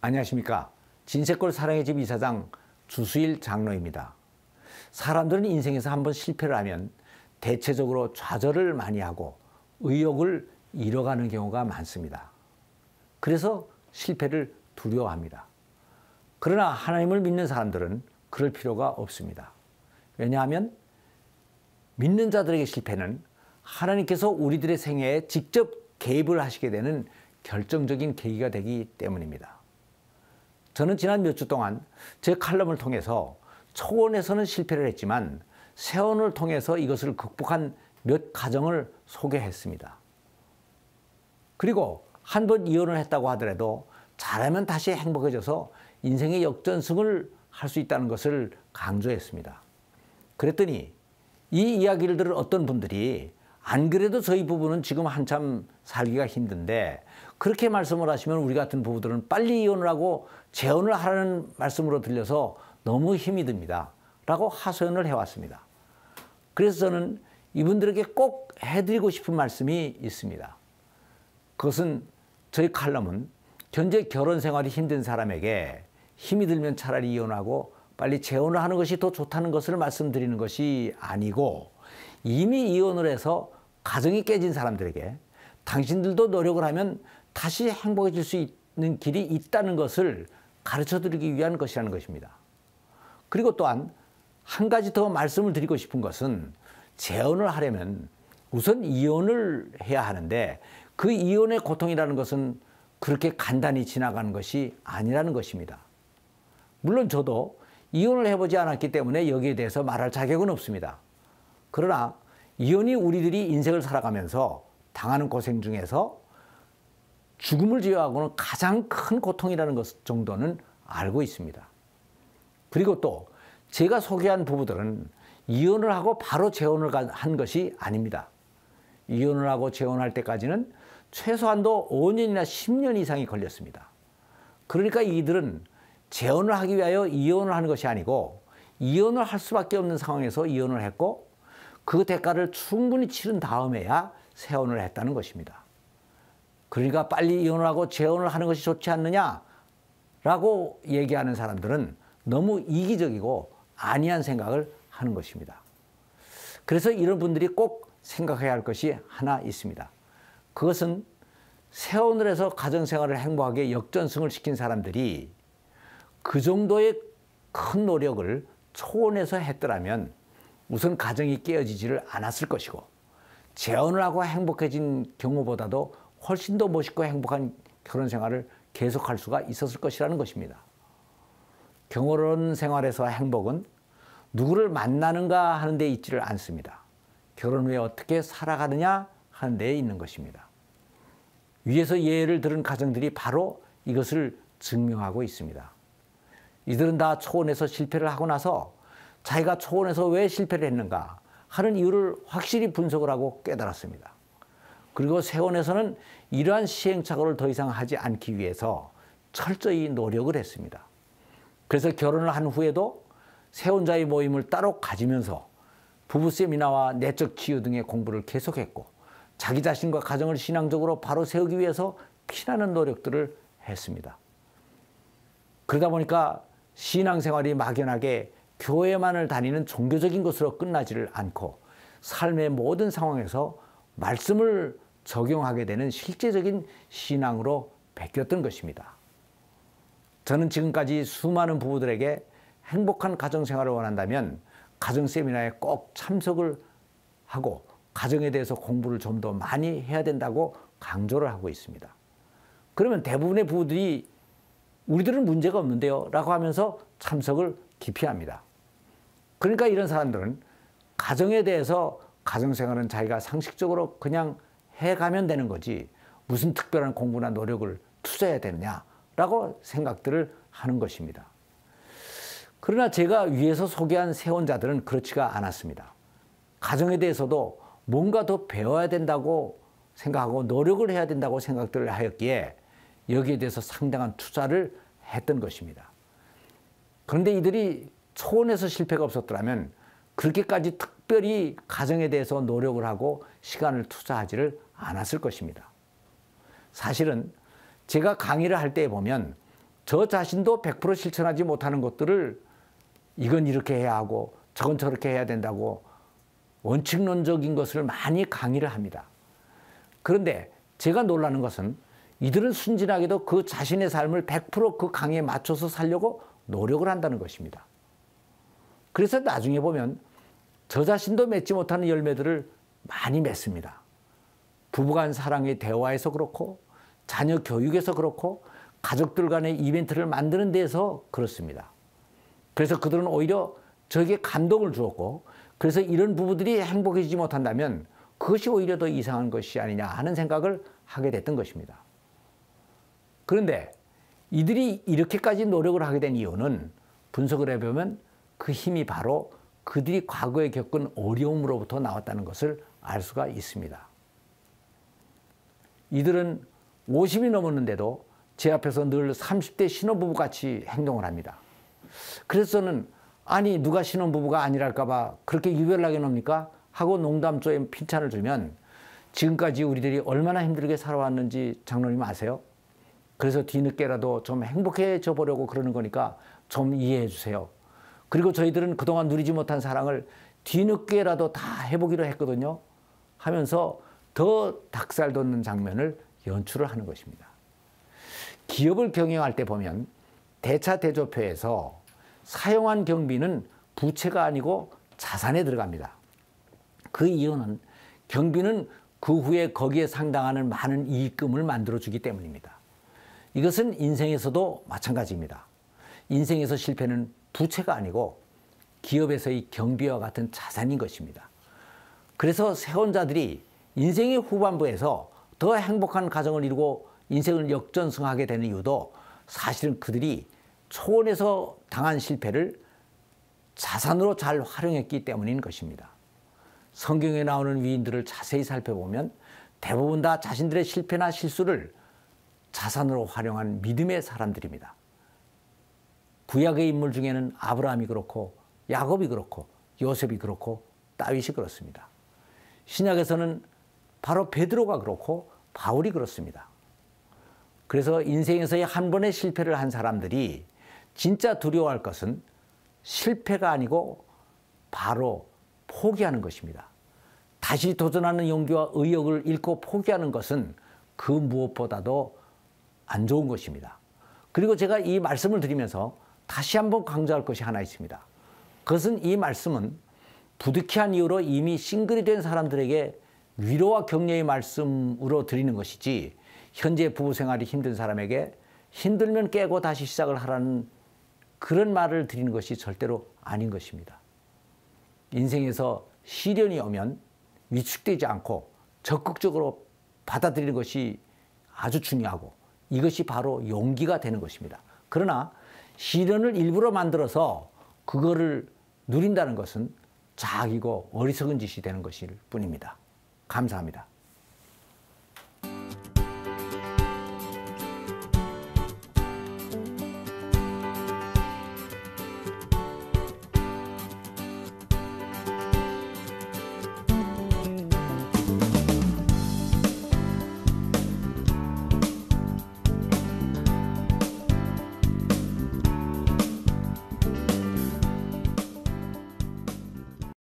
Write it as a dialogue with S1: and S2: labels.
S1: 안녕하십니까. 진세골 사랑의 집 이사장 주수일 장로입니다. 사람들은 인생에서 한번 실패를 하면 대체적으로 좌절을 많이 하고 의욕을 잃어가는 경우가 많습니다. 그래서 실패를 두려워합니다. 그러나 하나님을 믿는 사람들은 그럴 필요가 없습니다. 왜냐하면 믿는 자들에게 실패는 하나님께서 우리들의 생애에 직접 개입을 하시게 되는 결정적인 계기가 되기 때문입니다. 저는 지난 몇 주 동안 제 칼럼을 통해서 초원에서는 실패를 했지만 세원을 통해서 이것을 극복한 몇 가정을 소개했습니다. 그리고 한 번 이혼을 했다고 하더라도 잘하면 다시 행복해져서 인생의 역전승을 할 수 있다는 것을 강조했습니다. 그랬더니 이 이야기를 들은 어떤 분들이 안 그래도 저희 부부는 지금 한참 살기가 힘든데 그렇게 말씀을 하시면 우리 같은 부부들은 빨리 이혼을 하고 재혼을 하라는 말씀으로 들려서 너무 힘이 듭니다. 라고 하소연을 해왔습니다. 그래서 저는 이분들에게 꼭 해드리고 싶은 말씀이 있습니다. 그것은 저희 칼럼은 현재 결혼 생활이 힘든 사람에게 힘이 들면 차라리 이혼하고 빨리 재혼을 하는 것이 더 좋다는 것을 말씀드리는 것이 아니고 이미 이혼을 해서 가정이 깨진 사람들에게 당신들도 노력을 하면 다시 행복해질 수 있는 길이 있다는 것을 가르쳐드리기 위한 것이라는 것입니다. 그리고 또한 한 가지 더 말씀을 드리고 싶은 것은 재혼을 하려면 우선 이혼을 해야 하는데 그 이혼의 고통이라는 것은 그렇게 간단히 지나가는 것이 아니라는 것입니다. 물론 저도 이혼을 해보지 않았기 때문에 여기에 대해서 말할 자격은 없습니다. 그러나 이혼이 우리들이 인생을 살아가면서 당하는 고생 중에서 죽음을 제외하고는 가장 큰 고통이라는 것 정도는 알고 있습니다. 그리고 또 제가 소개한 부부들은 이혼을 하고 바로 재혼을 한 것이 아닙니다. 이혼을 하고 재혼할 때까지는 최소한도 5년이나 10년 이상이 걸렸습니다. 그러니까 이들은 재혼을 하기 위하여 이혼을 하는 것이 아니고 이혼을 할 수밖에 없는 상황에서 이혼을 했고 그 대가를 충분히 치른 다음에야 재혼을 했다는 것입니다. 그러니까 빨리 이혼을 하고 재혼을 하는 것이 좋지 않느냐라고 얘기하는 사람들은 너무 이기적이고 안이한 생각을 하는 것입니다. 그래서 이런 분들이 꼭 생각해야 할 것이 하나 있습니다. 그것은 재혼을 해서 가정생활을 행복하게 역전승을 시킨 사람들이 그 정도의 큰 노력을 초원에서 했더라면 우선 가정이 깨어지지를 않았을 것이고 재혼을 하고 행복해진 경우보다도 훨씬 더 멋있고 행복한 결혼 생활을 계속할 수가 있었을 것이라는 것입니다. 결혼 생활에서 행복은 누구를 만나는가 하는 데 있지를 않습니다. 결혼 후에 어떻게 살아가느냐 하는 데에 있는 것입니다. 위에서 예를 들은 가정들이 바로 이것을 증명하고 있습니다. 이들은 다 초혼에서 실패를 하고 나서 자기가 초혼에서 왜 실패를 했는가 하는 이유를 확실히 분석을 하고 깨달았습니다. 그리고 세혼에서는 이러한 시행착오를 더 이상 하지 않기 위해서 철저히 노력을 했습니다. 그래서 결혼을 한 후에도 세혼자의 모임을 따로 가지면서 부부 세미나와 내적 치유 등의 공부를 계속했고 자기 자신과 가정을 신앙적으로 바로 세우기 위해서 피나는 노력들을 했습니다. 그러다 보니까 신앙생활이 막연하게 교회만을 다니는 종교적인 것으로 끝나지를 않고 삶의 모든 상황에서 말씀을 적용하게 되는 실제적인 신앙으로 바뀌었던 것입니다. 저는 지금까지 수많은 부부들에게 행복한 가정생활을 원한다면 가정세미나에 꼭 참석을 하고 가정에 대해서 공부를 좀 더 많이 해야 된다고 강조를 하고 있습니다. 그러면 대부분의 부부들이 우리들은 문제가 없는데요 라고 하면서 참석을 기피합니다. 그러니까 이런 사람들은 가정에 대해서 가정생활은 자기가 상식적으로 그냥 해가면 되는 거지 무슨 특별한 공부나 노력을 투자해야 되느냐라고 생각들을 하는 것입니다. 그러나 제가 위에서 소개한 세혼자들은 그렇지가 않았습니다. 가정에 대해서도 뭔가 더 배워야 된다고 생각하고 노력을 해야 된다고 생각들을 하였기에 여기에 대해서 상당한 투자를 했던 것입니다. 그런데 이들이 초원에서 실패가 없었더라면 그렇게까지 특별히 가정에 대해서 노력을 하고 시간을 투자하지를 않았을 것입니다. 사실은 제가 강의를 할 때 보면 저 자신도 100% 실천하지 못하는 것들을 이건 이렇게 해야 하고 저건 저렇게 해야 된다고 원칙론적인 것을 많이 강의를 합니다. 그런데 제가 놀라는 것은 이들은 순진하게도 그 자신의 삶을 100% 그 강의에 맞춰서 살려고 노력을 한다는 것입니다. 그래서 나중에 보면 저 자신도 맺지 못하는 열매들을 많이 맺습니다. 부부간 사랑의 대화에서 그렇고 자녀 교육에서 그렇고 가족들 간의 이벤트를 만드는 데에서 그렇습니다. 그래서 그들은 오히려 저에게 감동을 주었고 그래서 이런 부부들이 행복해지지 못한다면 그것이 오히려 더 이상한 것이 아니냐 하는 생각을 하게 됐던 것입니다. 그런데 이들이 이렇게까지 노력을 하게 된 이유는 분석을 해보면 그 힘이 바로 그들이 과거에 겪은 어려움으로부터 나왔다는 것을 알 수가 있습니다. 이들은 50이 넘었는데도 제 앞에서 늘 30대 신혼부부 같이 행동을 합니다. 그래서 저는 아니 누가 신혼부부가 아니랄까 봐 그렇게 유별나게 놉니까? 하고 농담조에 핀찬을 주면 지금까지 우리들이 얼마나 힘들게 살아왔는지 장로님 아세요? 그래서 뒤늦게라도 좀 행복해져 보려고 그러는 거니까 좀 이해해 주세요. 그리고 저희들은 그동안 누리지 못한 사랑을 뒤늦게라도 다 해보기로 했거든요. 하면서 더 닭살 돋는 장면을 연출을 하는 것입니다. 기업을 경영할 때 보면 대차대조표에서 사용한 경비는 부채가 아니고 자산에 들어갑니다. 그 이유는 경비는 그 후에 거기에 상당하는 많은 이익금을 만들어주기 때문입니다. 이것은 인생에서도 마찬가지입니다. 인생에서 실패는 부채가 아니고 기업에서의 경비와 같은 자산인 것입니다. 그래서 세혼자들이 인생의 후반부에서 더 행복한 가정을 이루고 인생을 역전승하게 되는 이유도 사실은 그들이 초원에서 당한 실패를 자산으로 잘 활용했기 때문인 것입니다. 성경에 나오는 위인들을 자세히 살펴보면 대부분 다 자신들의 실패나 실수를 자산으로 활용한 믿음의 사람들입니다. 구약의 인물 중에는 아브라함이 그렇고 야곱이 그렇고 요셉이 그렇고 다윗이 그렇습니다. 신약에서는 바로 베드로가 그렇고 바울이 그렇습니다. 그래서 인생에서의 한 번의 실패를 한 사람들이 진짜 두려워할 것은 실패가 아니고 바로 포기하는 것입니다. 다시 도전하는 용기와 의욕을 잃고 포기하는 것은 그 무엇보다도 안 좋은 것입니다. 그리고 제가 이 말씀을 드리면서 다시 한번 강조할 것이 하나 있습니다. 그것은 이 말씀은 부득이한 이유로 이미 싱글이 된 사람들에게 위로와 격려의 말씀으로 드리는 것이지 현재 부부 생활이 힘든 사람에게 힘들면 깨고 다시 시작을 하라는 그런 말을 드리는 것이 절대로 아닌 것입니다. 인생에서 시련이 오면 위축되지 않고 적극적으로 받아들이는 것이 아주 중요하고 이것이 바로 용기가 되는 것입니다. 그러나 시련을 일부러 만들어서 그거를 누린다는 것은 자학이고 어리석은 짓이 되는 것일 뿐입니다. 감사합니다.